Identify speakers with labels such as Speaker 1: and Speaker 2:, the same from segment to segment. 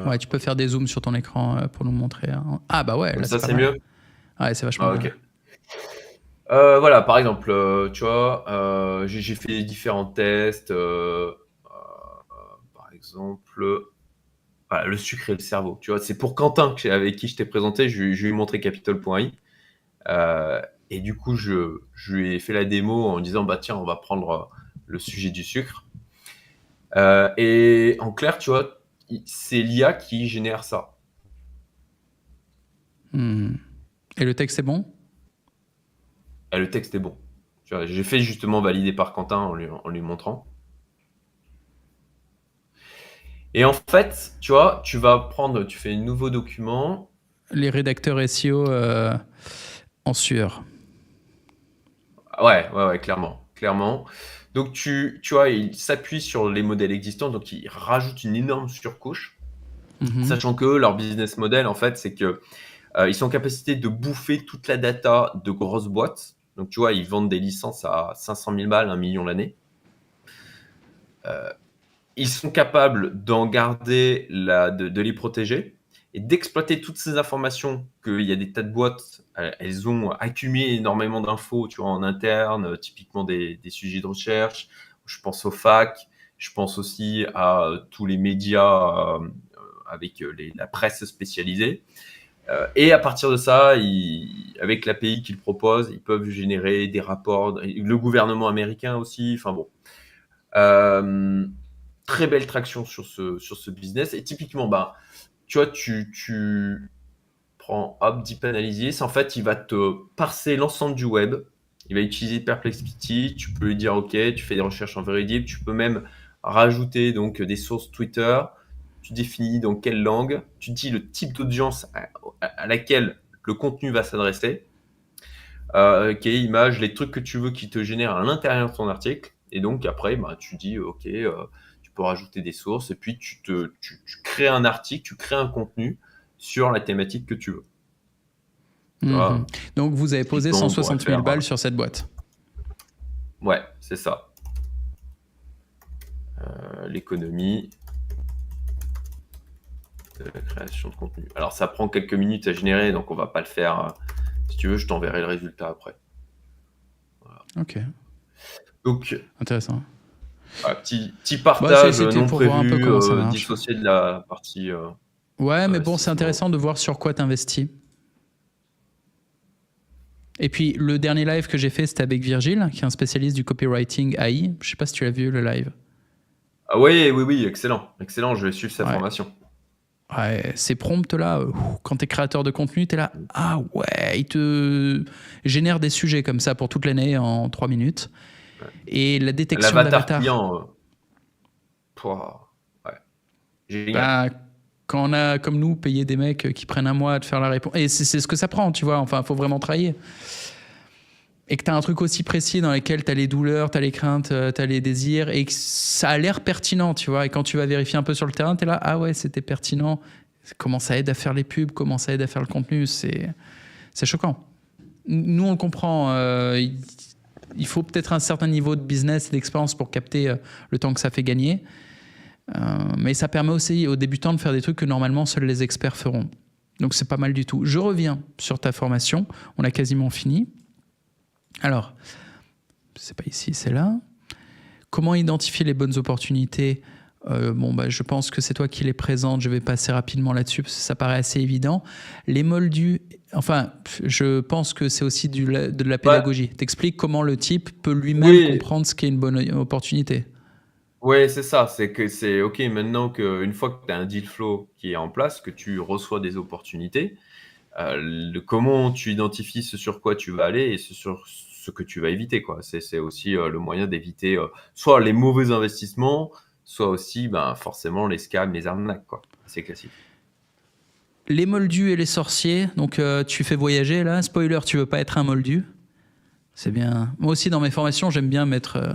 Speaker 1: Ouais, tu peux faire des zooms sur ton écran pour nous montrer. Ah bah ouais,
Speaker 2: Comme
Speaker 1: là
Speaker 2: ça,
Speaker 1: c'est pas
Speaker 2: c'est
Speaker 1: mal.
Speaker 2: mieux.
Speaker 1: Ouais, c'est vachement
Speaker 2: Ah,
Speaker 1: bien.
Speaker 2: ok. Voilà, par exemple, tu vois, j'ai fait différents tests. Par exemple, voilà, le sucre et le cerveau. Tu vois, c'est pour Quentin avec qui je t'ai présenté. Je lui ai montré Capital.i. Euh, et du coup, je lui ai fait la démo en disant, bah tiens, on va prendre le sujet du sucre. Et en clair, tu vois, c'est l'IA qui génère ça.
Speaker 1: Hmm. Et le texte est bon?
Speaker 2: Et le texte est bon. Tu vois, j'ai fait justement valider par Quentin en lui montrant. Et en fait, tu vois, tu fais un nouveau document.
Speaker 1: Les rédacteurs SEO en sueur.
Speaker 2: Ouais, clairement, clairement. Donc tu vois, il s'appuie sur les modèles existants, donc il rajoute une énorme surcouche,
Speaker 1: Mhm.
Speaker 2: sachant que leur business model, en fait, c'est que ils sont en capacité de bouffer toute la data de grosses boîtes. Donc tu vois, ils vendent des licences à 500 000 balles, 1 million l'année. Ils sont capables d'en garder, de les protéger et d'exploiter toutes ces informations qu'il y a des tas de boîtes, elles ont accumulé énormément d'infos, tu vois, en interne, typiquement des sujets de recherche. Je pense aux facs, je pense aussi à tous les médias avec la presse spécialisée. Et à partir de ça, avec l'API qu'ils proposent, ils peuvent générer des rapports. Le gouvernement américain aussi, enfin bon. Euh, Très belle traction sur ce business. Et typiquement, bah, tu vois, tu prends hop, Deep Analysis. En fait, il va te parser l'ensemble du web. Il va utiliser Perplexity. Tu peux lui dire, OK, tu fais des recherches en very deep. Tu peux même rajouter donc des sources Twitter. Tu définis dans quelle langue. Tu dis le type d'audience à laquelle le contenu va s'adresser. OK, image, les trucs que tu veux qui te génèrent à l'intérieur de ton article. Et donc, après, bah, tu dis, OK, tu peux rajouter des sources. Et puis, tu crées un article, tu crées un contenu sur la thématique que tu veux. Tu
Speaker 1: Mhm.
Speaker 2: vois,
Speaker 1: Donc vous avez posé
Speaker 2: typiquement, on pourrait
Speaker 1: 160 000
Speaker 2: faire.
Speaker 1: balles sur cette boîte.
Speaker 2: Ouais, c'est ça. L'économie de la création de contenu. Alors, ça prend quelques minutes à générer, donc on va pas le faire. Si tu veux, je t'enverrai le résultat après. Voilà.
Speaker 1: Ok,
Speaker 2: Donc,
Speaker 1: intéressant.
Speaker 2: voilà, petit
Speaker 1: Bah,
Speaker 2: partage
Speaker 1: c'était
Speaker 2: non
Speaker 1: pour voir un peu
Speaker 2: prévu,
Speaker 1: comment ça marche.
Speaker 2: dissocié de la partie
Speaker 1: Ouais, mais bon, c'est
Speaker 2: investissement.
Speaker 1: intéressant de voir sur quoi t'investis. Et puis, le dernier live que j'ai fait, c'était avec Virgile, qui est un spécialiste du copywriting AI. Je sais pas si tu l'as vu, le live.
Speaker 2: Ah oui, oui, oui, excellent. Excellent, je vais suivre sa
Speaker 1: Ouais.
Speaker 2: formation.
Speaker 1: Ouais, ces prompts-là, quand t'es créateur de contenu, t'es là, ah ouais, il te génère des sujets comme ça pour toute l'année en 3 minutes.
Speaker 2: Ouais.
Speaker 1: Et la détection
Speaker 2: L'avatar
Speaker 1: d'avatar,
Speaker 2: client, pouah, ouais, génial.
Speaker 1: bah, quand on a, comme nous, payé des mecs qui prennent un mois à te faire la réponse, et c'est ce que ça prend, tu vois, enfin, faut vraiment travailler. Et que t'as un truc aussi précis dans lequel t'as les douleurs, t'as les craintes, t'as les désirs, et que ça a l'air pertinent, tu vois. Et quand tu vas vérifier un peu sur le terrain, t'es là, ah ouais, c'était pertinent. Comment ça aide à faire les pubs, comment ça aide à faire le contenu, c'est choquant. Nous, on le comprend. Il faut peut-être un certain niveau de business et d'expérience pour capter le temps que ça fait gagner. Mais ça permet aussi aux débutants de faire des trucs que normalement seuls les experts feront. Donc c'est pas mal du tout. Je reviens sur ta formation. On a quasiment fini. Alors, c'est pas ici, c'est là. Comment identifier les bonnes opportunités? Bon, bah, je pense que c'est toi qui les présentes. Je vais passer rapidement là-dessus parce que ça paraît assez évident. Les moldus, enfin, je pense que c'est aussi de la
Speaker 2: Ouais,
Speaker 1: pédagogie. T'expliques comment le type peut lui-même
Speaker 2: oui,
Speaker 1: comprendre ce qu'est une bonne opportunité.
Speaker 2: ouais, c'est ça. C'est que c'est OK maintenant qu'une fois que tu as un deal flow qui est en place, que tu reçois des opportunités, comment tu identifies ce sur quoi tu vas aller et ce sur ce que tu vas éviter, quoi. C'est aussi le moyen d'éviter soit les mauvais investissements, soit aussi ben, forcément les scams, les arnaques, quoi. C'est classique.
Speaker 1: Les moldus et les sorciers. Donc, tu fais voyager là. Spoiler, tu veux pas être un moldu. C'est bien. Moi aussi, dans mes formations, j'aime bien mettre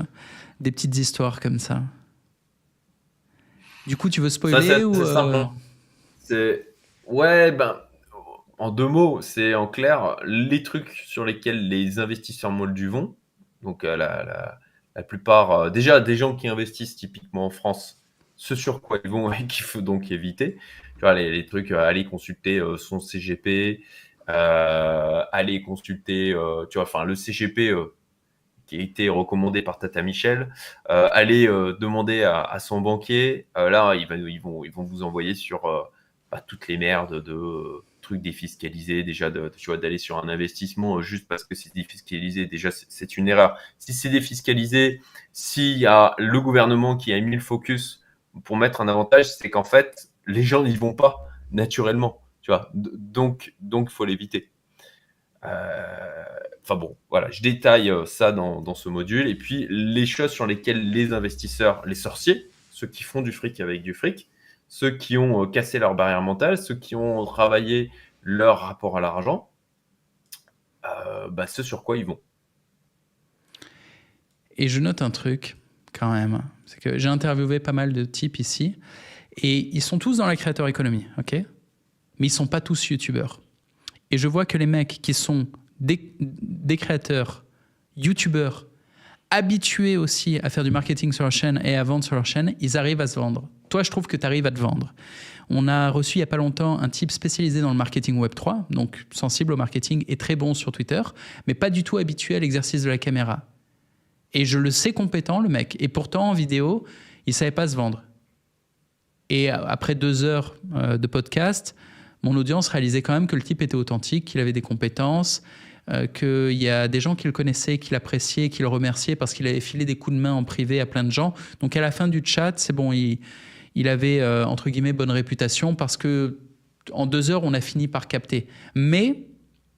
Speaker 1: des petites histoires comme ça. Du coup, tu veux
Speaker 2: Ça, c'est
Speaker 1: spoiler ou
Speaker 2: assez simple, hein. Ouais, ben, en deux mots, c'est en clair les trucs sur lesquels les investisseurs moldus vont. Donc, la plupart, déjà, des gens qui investissent typiquement en France, ce sur quoi ils vont et qu'il faut donc éviter. Tu vois, les trucs, aller consulter son CGP, aller consulter, tu vois, enfin le CGP qui a été recommandé par Tata Michel, aller demander à son banquier. Là, ils vont vous envoyer sur toutes les merdes de trucs défiscalisés. Déjà, tu vois, d'aller sur un investissement juste parce que c'est défiscalisé, déjà, c'est une erreur. Si c'est défiscalisé, s'il y a le gouvernement qui a mis le focus pour mettre un avantage, c'est qu'en fait, les gens n'y vont pas naturellement. Tu vois, donc, il faut l'éviter. Enfin bon, voilà, je détaille ça dans ce module. Et puis, les choses sur lesquelles les investisseurs, les sorciers, ceux qui font du fric avec du fric, ceux qui ont cassé leur barrière mentale, ceux qui ont travaillé leur rapport à l'argent, ce sur quoi ils vont.
Speaker 1: Et je note un truc quand même, c'est que j'ai interviewé pas mal de types ici, et ils sont tous dans la créateur économie, ok? Mais ils sont pas tous youtubeurs. Et je vois que les mecs qui sont des créateurs, youtubeurs, habitués aussi à faire du marketing sur leur chaîne et à vendre sur leur chaîne, ils arrivent à se vendre. Toi, je trouve que tu arrives à te vendre. On a reçu il n'y a pas longtemps un type spécialisé dans le marketing Web3, donc sensible au marketing et très bon sur Twitter, mais pas du tout habitué à l'exercice de la caméra. Et je le sais compétent, le mec. Et pourtant, en vidéo, il ne savait pas se vendre. Et après 2 heures de podcast, mon audience réalisait quand même que le type était authentique, qu'il avait des compétences, qu'il y a des gens qui le connaissaient, qui l'appréciaient, qui le remerciaient parce qu'il avait filé des coups de main en privé à plein de gens. Donc à la fin du chat, c'est bon, il avait, entre guillemets, bonne réputation parce que en 2 heures, on a fini par capter. Mais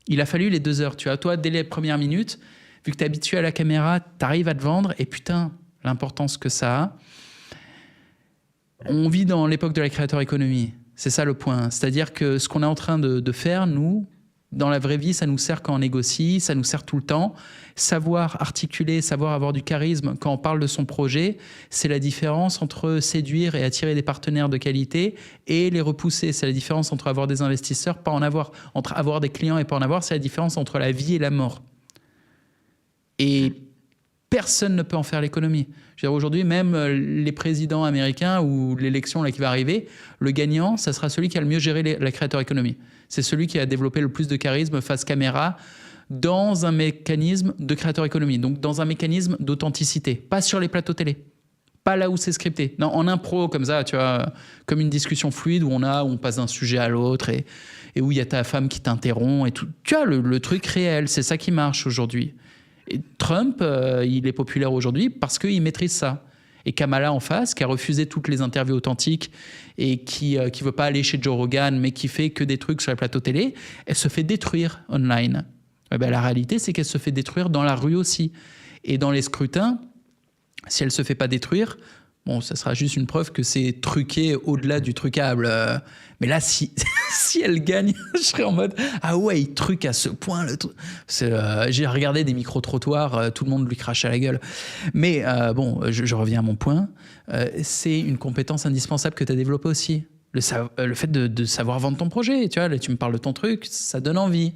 Speaker 1: il a fallu les 2 heures. Tu vois, toi, dès les premières minutes, vu que tu es habitué à la caméra, tu arrives à te vendre et putain, l'importance que ça a. On vit dans l'époque de la créateur économie. C'est ça le point. C'est-à-dire que ce qu'on est en train de faire, nous, dans la vraie vie, ça nous sert quand on négocie, ça nous sert tout le temps. Savoir articuler, savoir avoir du charisme quand on parle de son projet, c'est la différence entre séduire et attirer des partenaires de qualité et les repousser. C'est la différence entre avoir des investisseurs, pas en avoir, entre avoir des clients et pas en avoir. C'est la différence entre la vie et la mort. Et personne ne peut en faire l'économie. Je veux dire, aujourd'hui, même les présidents américains ou l'élection là, qui va arriver, le gagnant, ça sera celui qui a le mieux géré la créateur économie. C'est celui qui a développé le plus de charisme face caméra dans un mécanisme de créateur économie, donc dans un mécanisme d'authenticité, pas sur les plateaux télé, pas là où c'est scripté. Non, en impro, comme ça, tu vois, comme une discussion fluide où on passe d'un sujet à l'autre et où il y a ta femme qui t'interrompt et tout. Tu vois, le truc réel, c'est ça qui marche aujourd'hui. Et Trump, il est populaire aujourd'hui parce qu'il maîtrise ça. Et Kamala en face, qui a refusé toutes les interviews authentiques et qui veut pas aller chez Joe Rogan, mais qui fait que des trucs sur les plateaux télé, elle se fait détruire online. Eh ben, la réalité, c'est qu'elle se fait détruire dans la rue aussi. Et dans les scrutins, si elle se fait pas détruire, bon, ça sera juste une preuve que c'est truqué au-delà du trucable. Mais là, si elle gagne, je serais en mode « Ah ouais, il truque à ce point. » J'ai regardé des micro-trottoirs, tout le monde lui crache à la gueule. Mais bon, je reviens à mon point. C'est une compétence indispensable que tu as développée aussi. Le fait de savoir vendre ton projet. Tu vois, là, tu me parles de ton truc, ça donne envie.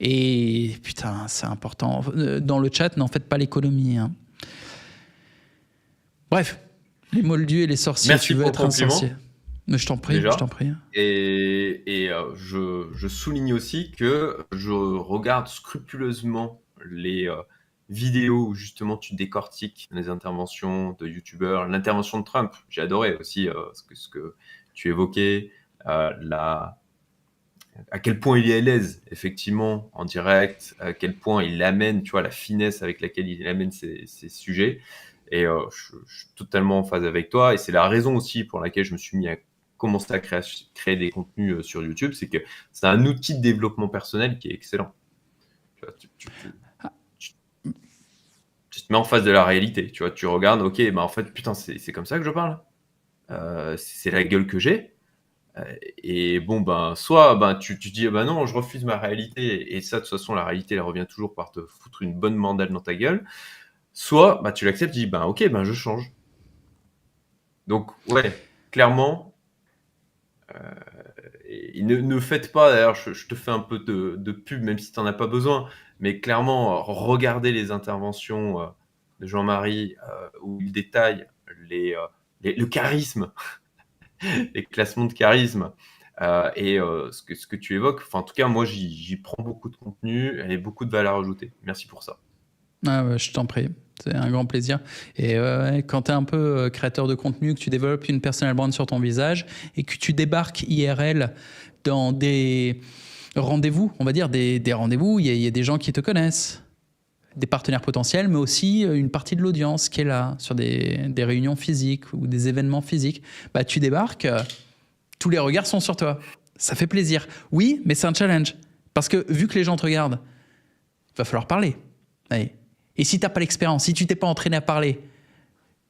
Speaker 1: Et putain, c'est important. Dans le chat, n'en faites pas l'économie. Hein. Bref, les moldus et les sorciers,
Speaker 2: Merci
Speaker 1: tu veux
Speaker 2: pour
Speaker 1: être
Speaker 2: ton
Speaker 1: un
Speaker 2: compliment.
Speaker 1: sorcier. Mais je t'en prie,
Speaker 2: Déjà.
Speaker 1: je t'en prie.
Speaker 2: Et je souligne aussi que je regarde scrupuleusement les vidéos où justement tu décortiques les interventions de youtubeurs, l'intervention de Trump. J'ai adoré aussi ce que tu évoquais, à quel point il est à l'aise, effectivement, en direct, à quel point il amène, tu vois, la finesse avec laquelle il amène ces sujets. Et je suis totalement en phase avec toi. Et c'est la raison aussi pour laquelle je me suis mis à commencer à créer des contenus sur YouTube. C'est que c'est un outil de développement personnel qui est excellent. Tu vois, tu te mets en face de la réalité. Tu vois, tu regardes, ok, en fait, putain, c'est comme ça que je parle. C'est la gueule que j'ai. Et bon, soit tu dis, non, je refuse ma réalité, et ça, de toute façon, la réalité, elle revient toujours par te foutre une bonne mandale dans ta gueule. Soit tu l'acceptes, tu dis, ok, je change. Donc, ouais, clairement, et ne faites pas, d'ailleurs, je te fais un peu de pub, même si tu n'en as pas besoin, mais clairement, regardez les interventions de Jean-Marie où il détaille le charisme, les classements de charisme. Ce que tu évoques, en tout cas, moi, j'y prends beaucoup de contenu et beaucoup de valeur ajoutée. Merci pour ça.
Speaker 1: Ah ouais, je t'en prie, c'est un grand plaisir. Et quand tu es un peu créateur de contenu, que tu développes une personal brand sur ton visage et que tu débarques IRL dans des rendez-vous, on va dire des rendez-vous, il y a des gens qui te connaissent, des partenaires potentiels, mais aussi une partie de l'audience qui est là sur des réunions physiques ou des événements physiques. Bah, tu débarques, tous les regards sont sur toi. Ça fait plaisir. Oui, mais c'est un challenge. Parce que vu que les gens te regardent, il va falloir parler. Allez. Et si tu n'as pas l'expérience, si tu t'es pas entraîné à parler,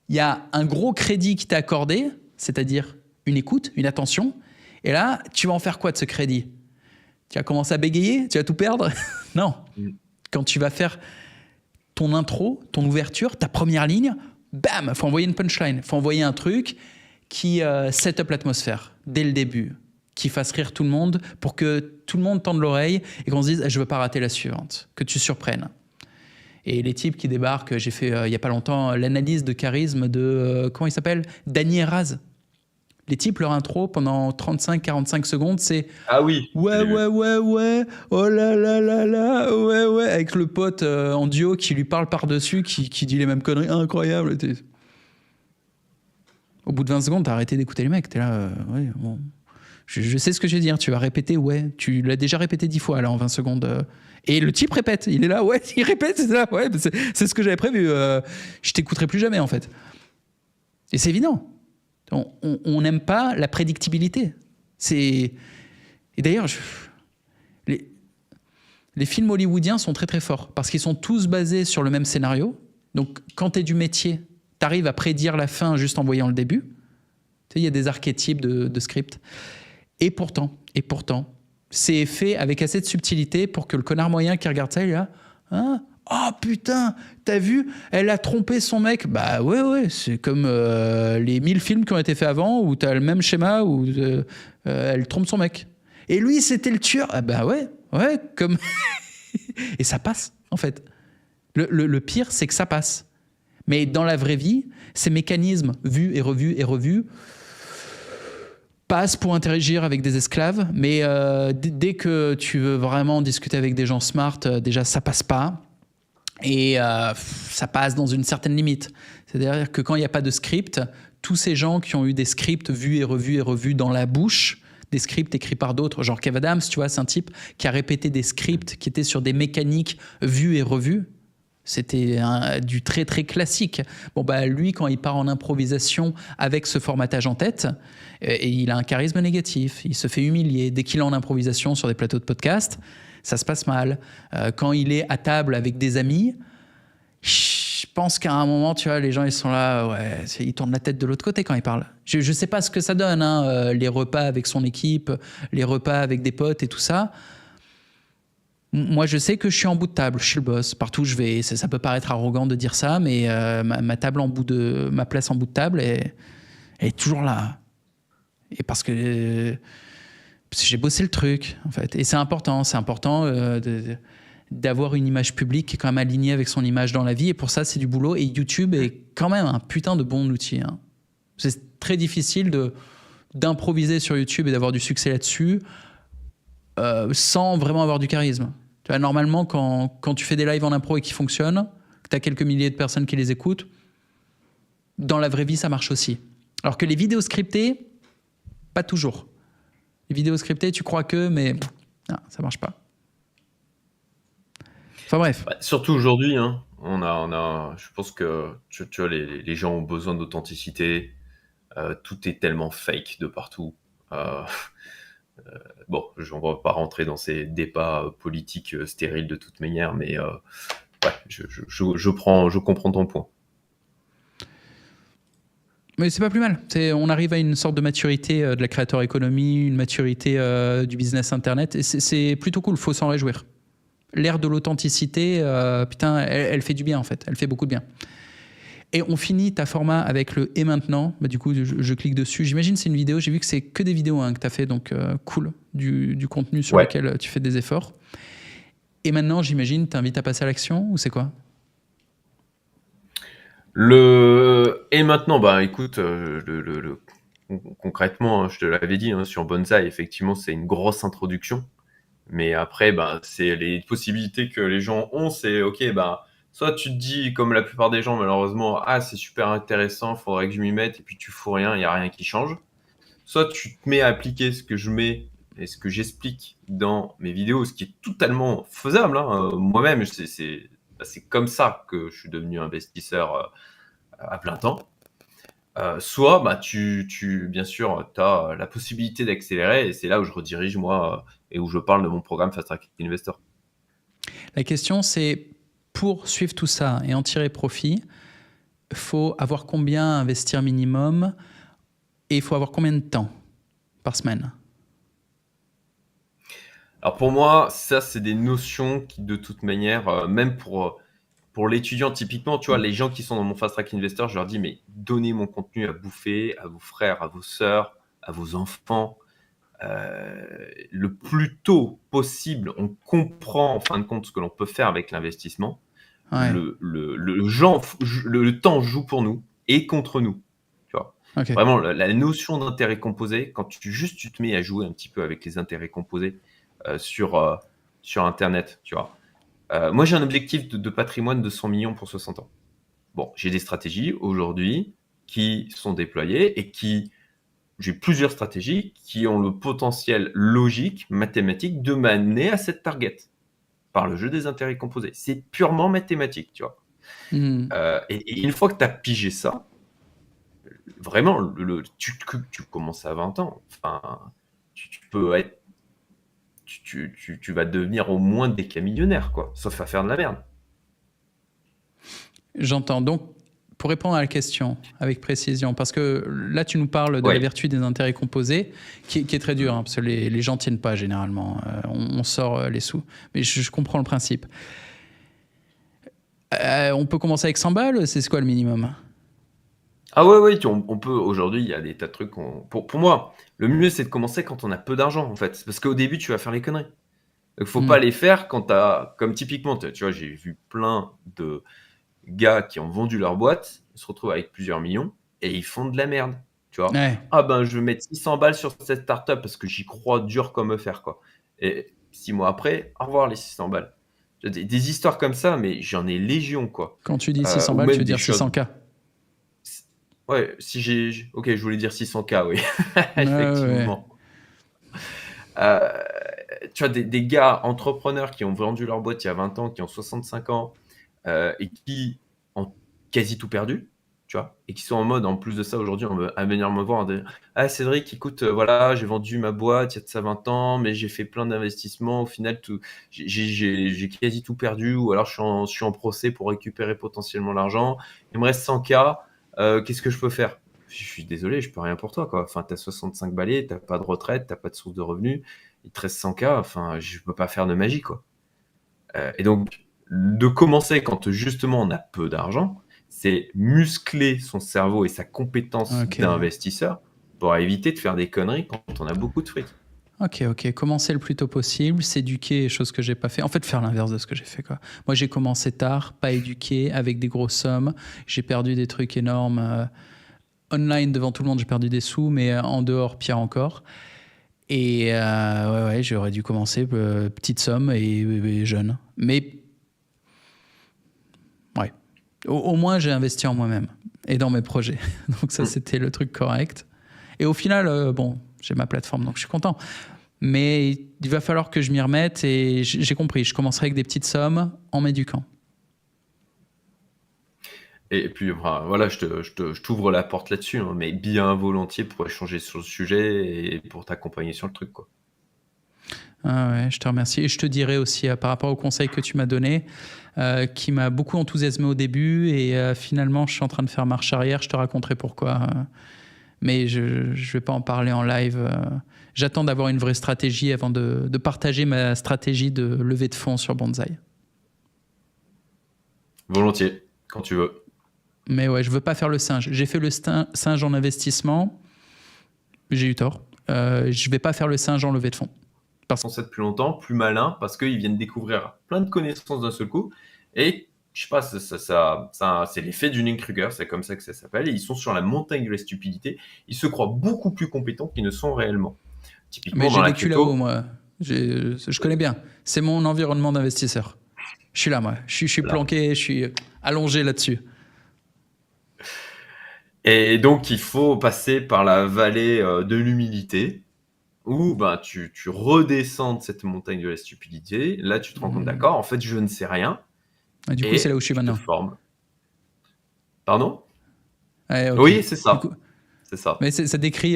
Speaker 1: il y a un gros crédit qui t'est accordé, c'est-à-dire une écoute, une attention. Et là, tu vas en faire quoi de ce crédit? Tu vas commencer à bégayer? Tu vas tout perdre? Non. Quand tu vas faire ton intro, ton ouverture, ta première ligne, bam, faut envoyer une punchline, faut envoyer un truc qui set up l'atmosphère dès le début, qui fasse rire tout le monde pour que tout le monde tende l'oreille et qu'on se dise je veux pas rater la suivante, que tu surprennes. Et les types qui débarquent, j'ai fait il y a pas longtemps l'analyse de charisme de comment il s'appelle, Dany Eraz. Les types, leur intro pendant 35-45 secondes, c'est
Speaker 2: Ah oui.
Speaker 1: ouais, oh là là là là, ouais, avec le pote en duo qui lui parle par-dessus, qui dit les mêmes conneries, incroyable. Au bout de 20 secondes, t'as arrêté d'écouter les mecs, t'es là, ouais, bon. Je sais ce que je vais dire, tu vas répéter, ouais, tu l'as déjà répété 10 fois là en 20 secondes. Et le type répète, il est là, ouais, il répète, c'est ça, ouais, c'est ce que j'avais prévu. Je t'écouterai plus jamais en fait. Et c'est évident. On n'aime pas la prédictibilité. Et d'ailleurs, les films hollywoodiens sont très très forts parce qu'ils sont tous basés sur le même scénario. Donc quand tu es du métier, tu arrives à prédire la fin juste en voyant le début. Tu sais, il y a des archétypes de script. Et pourtant, c'est fait avec assez de subtilité pour que le connard moyen qui regarde ça, il est là, hein? Oh putain, t'as vu? Elle a trompé son mec. Bah ouais, c'est comme les 1000 films qui ont été faits avant où t'as le même schéma où elle trompe son mec. Et lui, c'était le tueur. Ah bah ouais, comme... Et ça passe, en fait. Le pire, c'est que ça passe. Mais dans la vraie vie, ces mécanismes vus et revus passe pour interagir avec des esclaves, mais dès que tu veux vraiment discuter avec des gens smart, déjà ça passe pas, et ça passe dans une certaine limite. C'est-à-dire que quand il n'y a pas de script, tous ces gens qui ont eu des scripts vus et revus dans la bouche, des scripts écrits par d'autres, genre Kev Adams, tu vois, c'est un type qui a répété des scripts qui étaient sur des mécaniques vues et revues. C'était du très très classique. Bon bah lui, quand il part en improvisation avec ce formatage en tête, et il a un charisme négatif, il se fait humilier. Dès qu'il est en improvisation sur des plateaux de podcast, ça se passe mal. Quand il est à table avec des amis, je pense qu'à un moment, tu vois, les gens ils sont là, ouais, ils tournent la tête de l'autre côté quand ils parlent. Je sais pas ce que ça donne, hein, les repas avec son équipe, les repas avec des potes et tout ça. Moi, je sais que je suis en bout de table, je suis le boss. Partout où je vais, ça peut paraître arrogant de dire ça, mais ma place en bout de table elle est toujours là. Et parce que j'ai bossé le truc, en fait. Et c'est important d'avoir une image publique qui est quand même alignée avec son image dans la vie. Et pour ça, c'est du boulot. Et YouTube est quand même un putain de bon outil. Hein. C'est très difficile d'improviser sur YouTube et d'avoir du succès là-dessus sans vraiment avoir du charisme. Tu vois, normalement, quand tu fais des lives en impro et qui fonctionnent, que tu as quelques milliers de personnes qui les écoutent, dans la vraie vie, ça marche aussi. Alors que les vidéos scriptées, pas toujours. Les vidéos scriptées, tu crois que, mais non, ça marche pas. Enfin bref.
Speaker 2: Bah, surtout aujourd'hui, hein, je pense que tu vois, les gens ont besoin d'authenticité. Tout est tellement fake de partout. Bon, on va pas rentrer dans ces débats politiques stériles de toute manière, mais ouais, je comprends ton point.
Speaker 1: Mais c'est pas plus mal. On arrive à une sorte de maturité de la creator economy, une maturité du business internet. Et c'est plutôt cool, faut s'en réjouir. L'ère de l'authenticité, putain, elle fait du bien en fait. Elle fait beaucoup de bien. Et on finit ta format avec le « et maintenant ». Bah, du coup, je clique dessus. J'imagine c'est une vidéo. J'ai vu que c'est que des vidéos que tu as fait, donc cool. Du contenu sur lequel tu fais des efforts. Et maintenant, j'imagine, t'invites à passer à l'action ou c'est quoi ?
Speaker 2: Et maintenant, bah écoute, concrètement, hein, je te l'avais dit, hein, sur Bonsaï, effectivement, c'est une grosse introduction. Mais après, bah, c'est les possibilités que les gens ont, c'est ok, bah, soit tu te dis, comme la plupart des gens, malheureusement, ah, c'est super intéressant, faudrait que je m'y mette, et puis tu fous rien, il n'y a rien qui change. Soit tu te mets à appliquer ce que je mets et ce que j'explique dans mes vidéos, ce qui est totalement faisable, hein. Moi-même, c'est comme ça que je suis devenu investisseur à plein temps. Soit, bah, bien sûr, tu as la possibilité d'accélérer, et c'est là où je redirige, moi, et où je parle de mon programme Fast Track Investor.
Speaker 1: La question, c'est pour suivre tout ça et en tirer profit, il faut avoir combien investir minimum et il faut avoir combien de temps par semaine?
Speaker 2: Alors pour moi, ça, c'est des notions qui, de toute manière, même pour l'étudiant, typiquement, tu vois, les gens qui sont dans mon Fast Track Investor, je leur dis, mais donnez mon contenu à bouffer à vos frères, à vos sœurs, à vos enfants. Le plus tôt possible, on comprend en fin de compte ce que l'on peut faire avec l'investissement.
Speaker 1: Ouais,
Speaker 2: Le temps joue pour nous et contre nous. Tu vois.
Speaker 1: ok.
Speaker 2: Vraiment, la notion d'intérêt composé, quand tu te mets à jouer un petit peu avec les intérêts composés sur Internet, tu vois. Moi, j'ai un objectif de patrimoine de 100 millions pour 60 ans. Bon, j'ai des stratégies aujourd'hui qui sont déployées et j'ai plusieurs stratégies qui ont le potentiel logique, mathématique de m'amener à cette target par le jeu des intérêts composés. C'est purement mathématique, tu vois.
Speaker 1: Hmm.
Speaker 2: Et une fois que tu as pigé ça, vraiment, tu commences à 20 ans. Enfin, tu peux être. Tu vas devenir au moins décamillionnaire, quoi. Sauf à faire de la merde.
Speaker 1: J'entends. Donc, pour répondre à la question avec précision, parce que là, tu nous parles de la
Speaker 2: Ouais.
Speaker 1: vertu des intérêts composés, qui est très dur, hein, parce que les gens ne tiennent pas généralement. On sort les sous. Mais je comprends le principe. On peut commencer avec 100 balles, c'est quoi le minimum?
Speaker 2: Ah ouais, ouais, on peut. Aujourd'hui, il y a des tas de trucs. Pour moi, le mieux, c'est de commencer quand on a peu d'argent, en fait. Parce qu'au début, tu vas faire les conneries. Donc, faut
Speaker 1: Hmm.
Speaker 2: pas les faire quand t'as. Comme typiquement, tu vois, j'ai vu plein de gars qui ont vendu leur boîte, ils se retrouvent avec plusieurs millions et ils font de la merde. Tu vois.
Speaker 1: Ouais.
Speaker 2: Ah ben, je vais mettre 600 balles sur cette startup parce que j'y crois dur comme fer, quoi. Et 6 mois après, au revoir les 600 balles. Des histoires comme ça, mais j'en ai légion, quoi.
Speaker 1: Quand tu dis 600
Speaker 2: Ou
Speaker 1: balles, tu
Speaker 2: même
Speaker 1: veux
Speaker 2: des
Speaker 1: dire
Speaker 2: choses.
Speaker 1: 600K.
Speaker 2: Ouais, si ok, je voulais dire 600K, oui,
Speaker 1: Ouais, ouais.
Speaker 2: effectivement. Euh, Tu vois, des gars entrepreneurs qui ont vendu leur boîte il y a 20 ans, qui ont 65 ans, et qui ont quasi tout perdu, tu vois, et qui sont en mode, en plus de ça, aujourd'hui, on veut à venir me voir, ah Cédric, écoute, voilà, j'ai vendu ma boîte il y a de ça 20 ans, mais j'ai fait plein d'investissements, au final, j'ai quasi tout perdu, ou alors je suis en procès pour récupérer potentiellement l'argent, il me reste 100K, qu'est-ce que je peux faire? Je suis désolé, je peux rien pour toi, quoi. Enfin, t'as 65 balais, t'as pas de retraite, t'as pas de source de revenus, il te reste 100K, enfin, je peux pas faire de magie, quoi. Et donc, de commencer quand justement on a peu d'argent, c'est muscler son cerveau et sa compétence
Speaker 1: Ok.
Speaker 2: d'investisseur pour éviter de faire des conneries quand on a beaucoup de fric.
Speaker 1: Ok, ok. Commencer le plus tôt possible, s'éduquer, chose que j'ai pas fait. En fait, faire l'inverse de ce que j'ai fait, quoi. Moi, j'ai commencé tard, pas éduqué, avec des grosses sommes. J'ai perdu des trucs énormes. Online, devant tout le monde, j'ai perdu des sous, mais en dehors, pire encore. Et ouais, j'aurais dû commencer petite somme et jeune. Mais ouais, au moins, j'ai investi en moi-même et dans mes projets. Donc ça,
Speaker 2: Mm.
Speaker 1: c'était le truc correct. Et au final, bon, j'ai ma plateforme, donc je suis content. Mais il va falloir que je m'y remette et j'ai compris. Je commencerai avec des petites sommes en m'éduquant.
Speaker 2: Et puis voilà, je t'ouvre la porte là-dessus, hein, mais bien volontiers pour échanger sur le sujet et pour t'accompagner sur le truc, quoi.
Speaker 1: Ah ouais, je te remercie. Et je te dirai aussi, par rapport au conseil que tu m'as donné, qui m'a beaucoup enthousiasmé au début. Et finalement, je suis en train de faire marche arrière. Je te raconterai pourquoi. Mais je ne vais pas en parler en live. J'attends d'avoir une vraie stratégie avant de partager ma stratégie de levée de fonds sur Bonsaï.
Speaker 2: Volontiers, quand tu veux.
Speaker 1: Mais ouais, je ne veux pas faire le singe. J'ai fait le singe en investissement. J'ai eu tort. Je ne vais pas faire le singe en levée de fonds.
Speaker 2: Font ça depuis longtemps, plus malin, parce qu'ils viennent découvrir plein de connaissances d'un seul coup, et je sais pas, c'est l'effet Dunning-Kruger, c'est comme ça que ça s'appelle. Et ils sont sur la montagne de la stupidité. Ils se croient beaucoup plus compétents qu'ils ne sont réellement.
Speaker 1: Mais
Speaker 2: Typiquement, dans
Speaker 1: j'ai
Speaker 2: la
Speaker 1: vécu là-haut,
Speaker 2: crypto,
Speaker 1: moi. Je connais bien. C'est mon environnement d'investisseur. Je suis là, moi. Je suis
Speaker 2: voilà.
Speaker 1: planqué, je suis allongé là-dessus.
Speaker 2: Et donc, il faut passer par la vallée de l'humilité, où ben, tu redescends de cette montagne de la stupidité. Là, tu te rends compte, d'accord, en fait, je ne sais rien,
Speaker 1: Et du coup, c'est là où
Speaker 2: et
Speaker 1: je suis
Speaker 2: tu te
Speaker 1: maintenant.
Speaker 2: formes. Pardon?
Speaker 1: Ouais, ok.
Speaker 2: Oui, c'est
Speaker 1: Du coup,
Speaker 2: ça. C'est ça.
Speaker 1: mais ça décrit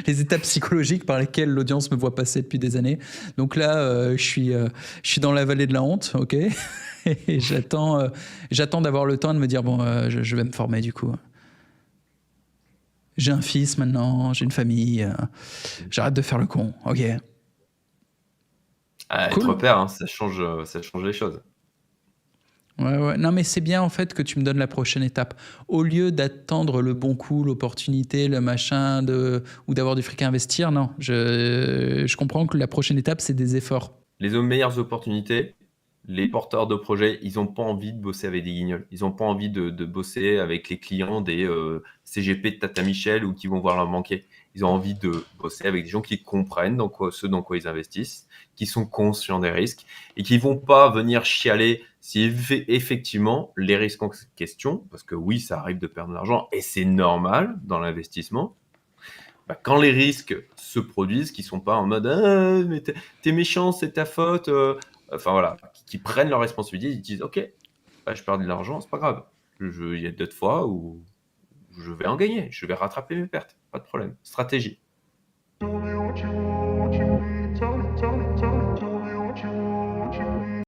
Speaker 1: les étapes psychologiques par lesquelles l'audience me voit passer depuis des années. Donc là, je suis dans la vallée de la honte, ok. Et j'attends d'avoir le temps de me dire bon, je vais me former du coup. J'ai un fils maintenant, j'ai une famille. J'arrête de faire le con, ok.
Speaker 2: Être
Speaker 1: Cool.
Speaker 2: père, hein, ça change les choses.
Speaker 1: Ouais, ouais. Non, mais c'est bien en fait que tu me donnes la prochaine étape. Au lieu d'attendre le bon coup, l'opportunité, le machin, ou d'avoir du fric à investir, non. Je comprends que la prochaine étape, c'est des efforts.
Speaker 2: Les meilleures opportunités, les porteurs de projets, ils n'ont pas envie de bosser avec des guignols. Ils n'ont pas envie de bosser avec les clients des CGP de Tata Michel ou qui vont voir leur banquier. Ils ont envie de bosser avec des gens qui comprennent ce dans quoi ils investissent, qui sont conscients des risques et qui vont pas venir chialer si effectivement les risques en question, parce que oui, ça arrive de perdre de l'argent et c'est normal dans l'investissement. Bah, quand les risques se produisent, qui sont pas en mode ah, mais t'es méchant, c'est ta faute, enfin voilà, qui prennent leurs responsabilités, ils disent ok, bah, je perds de l'argent, c'est pas grave. Il y a d'autres fois où je vais en gagner, je vais rattraper mes pertes, pas de problème. Stratégie.